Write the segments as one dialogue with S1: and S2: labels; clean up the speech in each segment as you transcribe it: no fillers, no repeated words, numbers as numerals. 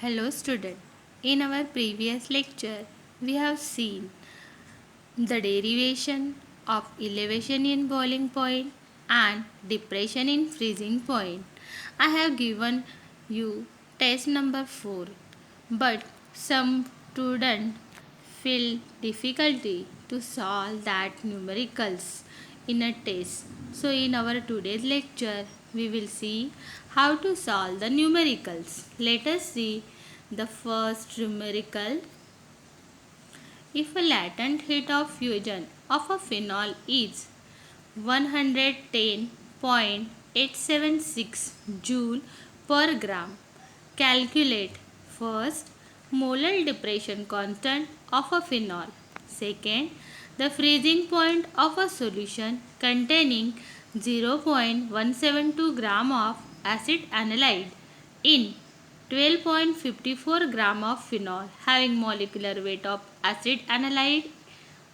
S1: Hello student. In our previous lecture, we have seen the derivation of elevation in boiling point and depression in freezing point. I have given you test number 4, but some students feel difficulty to solve that numericals in a test. So in our today's lecture, we will see how to solve the numericals. Let us see the first numerical. If a latent heat of fusion of a phenol is 110.876 joule per gram, calculate first molar depression constant of a phenol. Second, the freezing point of a solution containing 0.172 gram of acid analyde in 12.54 gram of phenol having molecular weight of acid analyde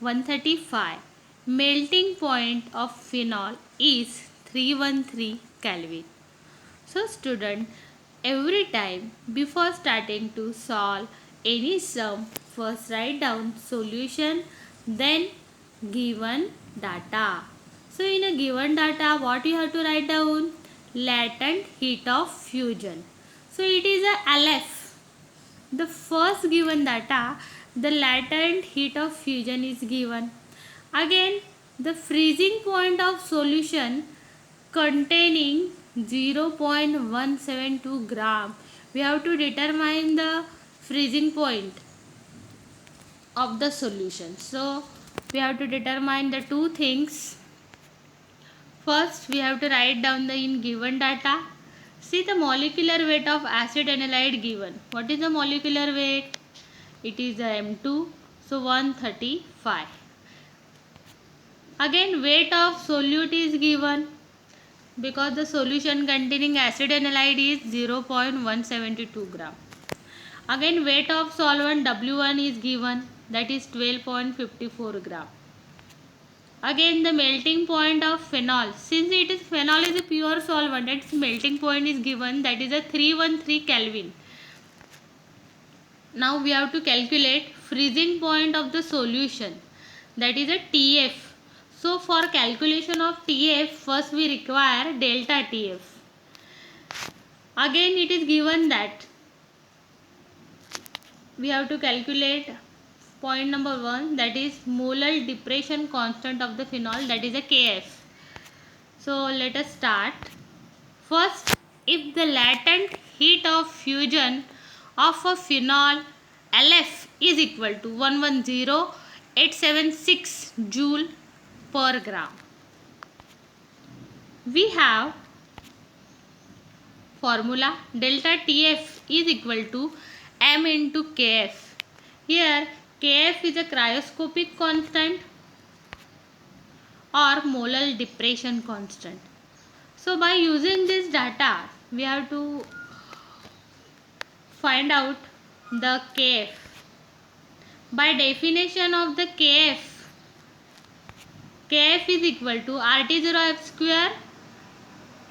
S1: 135. Melting point of phenol is 313 Kelvin. So student, every time before starting to solve any sum, first write down solution, then given data. So in a given data, what you have to write down? Latent heat of fusion. So it is a LF. The first given data, the latent heat of fusion is given. Again, the freezing point of solution containing 0.172 gram. We have to determine the freezing point of the solution. So, we have to determine the two things. First, we have to write down the in given data. See the molecular weight of acid analyde given. What is the molecular weight? It is the M2. So, 135. Again, weight of solute is given because the solution containing acid analyde is 0.172 gram. Again, weight of solvent W1 is given, that is 12.54 gram. Again, the melting point of phenol, since it is phenol is a pure solvent, its melting point is given, that is a 313 Kelvin. Now we have to calculate freezing point of the solution, that is a TF. So for calculation of TF, first we require delta TF. Again it is given that we have to calculate point number 1, that is molar depression constant of the phenol, that is a KF. So let us start. First, if the latent heat of fusion of a phenol LF is equal to 110876 joule per gram, we have formula delta TF is equal to M into KF. Here KF is a cryoscopic constant or molar depression constant. So by using this data, we have to find out the KF. By definition of the KF, KF is equal to RT0F square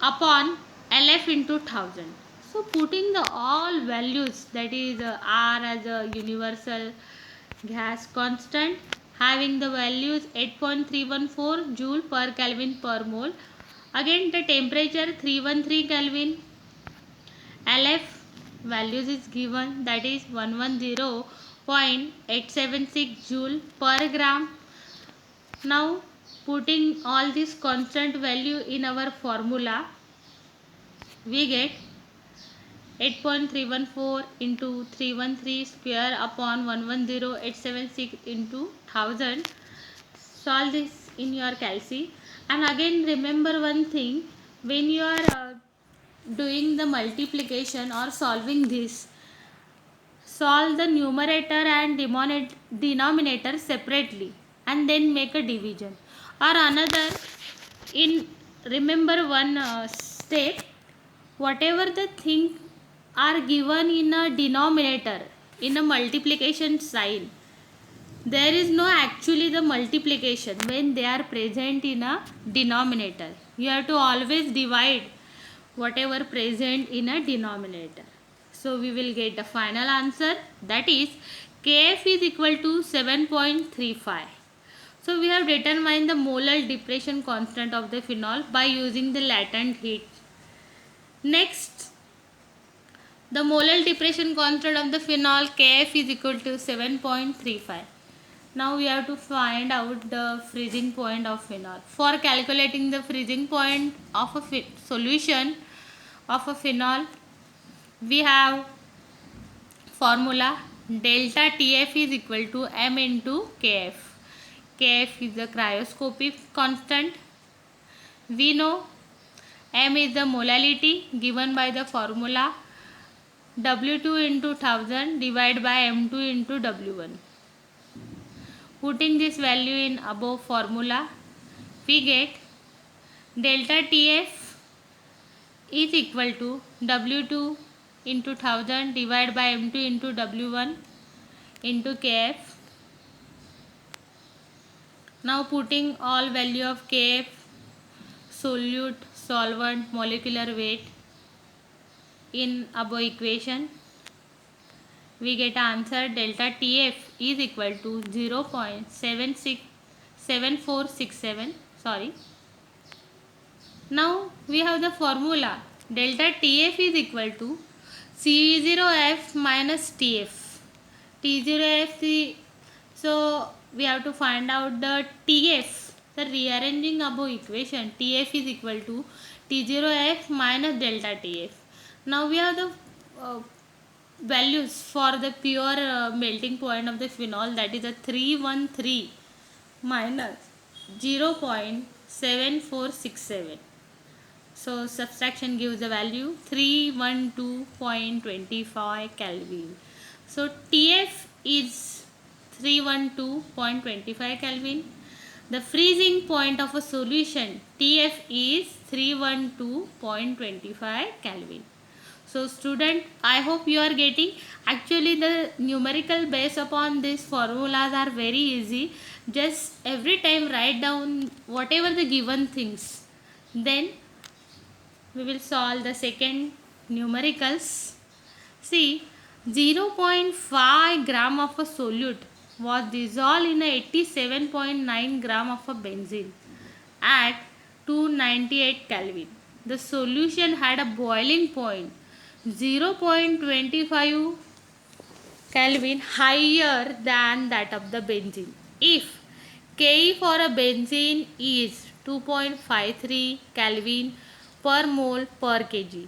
S1: upon LF into 1000. So putting the all values, that is R as a universal gas constant having the values 8.314 joule per Kelvin per mole. Again the temperature 313 Kelvin. LF values is given, that is 110.876 joule per gram. Now putting all this constant value in our formula, we get 8.314 into 313 square upon 110876 into 1000. Solve this in your calci. And again remember one thing, when you are doing the multiplication or solving this, solve the numerator and denominator separately and then make a division. Or another, in remember one step, whatever the thing are given in a denominator in a multiplication sign, there is no actually the multiplication when they are present in a denominator. You have to always divide whatever present in a denominator. So we will get the final answer, that is Kf is equal to 7.35. So we have determined the molar depression constant of the phenol by using the latent heat. Next, the molar depression constant of the phenol Kf is equal to 7.35. Now we have to find out the freezing point of phenol. For calculating the freezing point of a solution of a phenol, we have formula delta Tf is equal to m into Kf. Kf is the cryoscopic constant. We know m is the molality given by the formula W2 into 1000 divided by M2 into W1. Putting this value in above formula, we get delta Tf is equal to W2 into 1000 divided by M2 into W1 into Kf. Now putting all value of Kf, solute, solvent, molecular weight in above equation, we get answer delta Tf is equal to 0.7467. Now we have the formula delta Tf is equal to C0F minus Tf. T0F, so we have to find out the Tf. So rearranging above equation, Tf is equal to T0F minus delta Tf. Now we have the values for the pure melting point of the phenol, that is a 313 minus 0.7467. So subtraction gives the value 312.25 Kelvin. So Tf is 312.25 Kelvin. The freezing point of a solution Tf is 312.25 Kelvin. So student, I hope you are getting. Actually the numerical based upon these formulas are very easy. Just every time write down whatever the given things. Then we will solve the second numericals. See, 0.5 gram of a solute was dissolved in a 87.9 gram of a benzene at 298 Kelvin. The solution had a boiling point 0.25 Kelvin higher than that of the benzene. If Ke for a benzene is 2.53 Kelvin per mole per kg,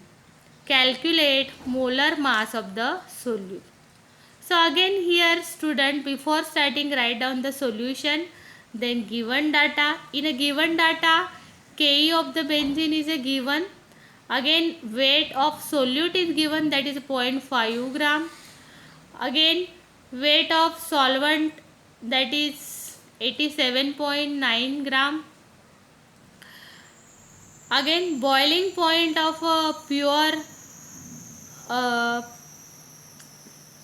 S1: calculate molar mass of the solute. So again here student, before starting write down the solution, then given data. In a given data, Ke of the benzene is a given. Again weight of solute is given, that is 0.5 gram. Again weight of solvent, that is 87.9 gram. Again boiling point of a pure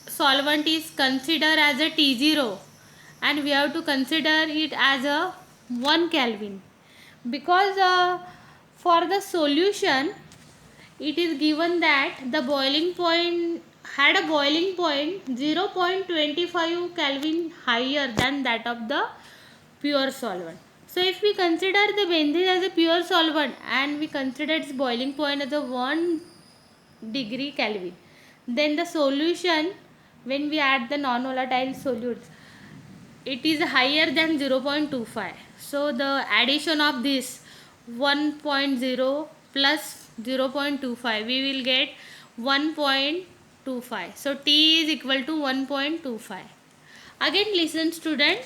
S1: solvent is considered as a T0, and we have to consider it as a 1 Kelvin, because for the solution it is given that the boiling point had a boiling point 0.25 Kelvin higher than that of the pure solvent. So if we consider the benzene as a pure solvent and we consider its boiling point as a 1 degree Kelvin, then the solution, when we add the non-volatile solutes, it is higher than 0.25. So the addition of this 1.0 plus 0.25, we will get 1.25. So T is equal to 1.25. Again listen student,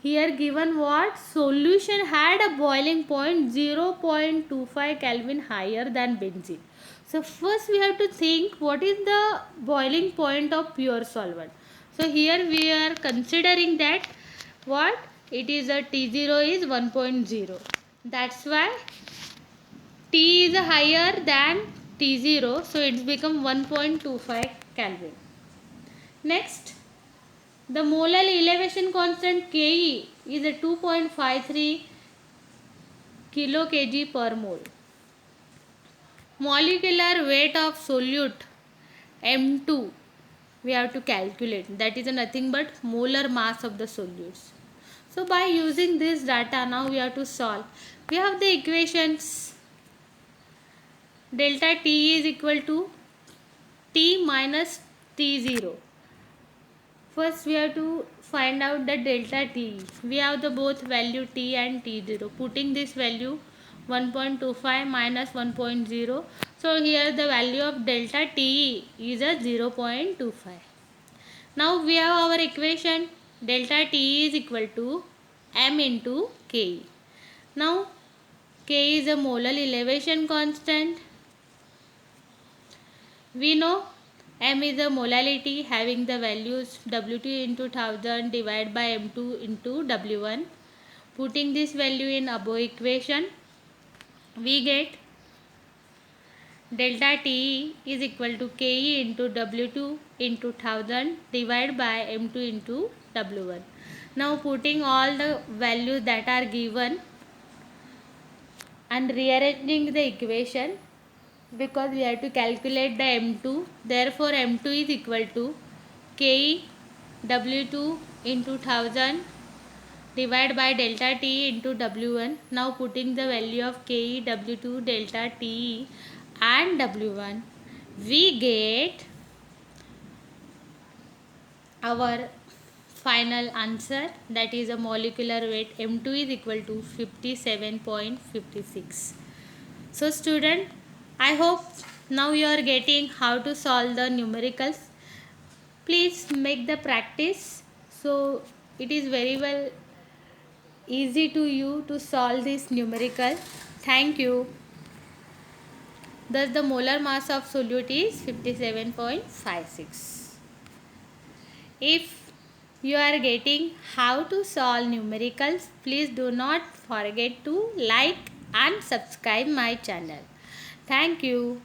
S1: here given what? Solution had a boiling point 0.25 Kelvin higher than benzene. So first we have to think what is the boiling point of pure solvent. So here we are considering that what? It is a T0 is 1.0. That's why T is higher than T0. So it's become 1.25 Kelvin. Next, the molar elevation constant Ke is a 2.53 kilo kg per mole. Molecular weight of solute M2 we have to calculate. That is nothing but molar mass of the solutes. So by using this data, now we have to solve. We have the equations. Delta T is equal to T minus T0. First we have to find out the delta T. We have the both value T and T0. Putting this value 1.25 minus 1.0. So here the value of delta T is a 0.25. Now we have our equation. Delta T is equal to m into K. Now K is a molar elevation constant. We know m is a molality having the values W2 into 1000 divided by M2 into W1. Putting this value in above equation, we get delta T is equal to Ke into W2 into 1000 divided by M2 into W1. Now putting all the values that are given and rearranging the equation, because we have to calculate the M2, therefore M2 is equal to Ke W2 into 1000 divided by delta T into W1. Now putting the value of Ke, W2, delta T and W1, we get our final answer, that is a molecular weight M2 is equal to 57.56. So student, I hope now you are getting how to solve the numericals. Please make the practice, so it is very well easy to you to solve this numerical. Thank you. Thus the molar mass of solute is 57.56. If you are getting how to solve numericals, please do not forget to like and subscribe my channel. Thank you.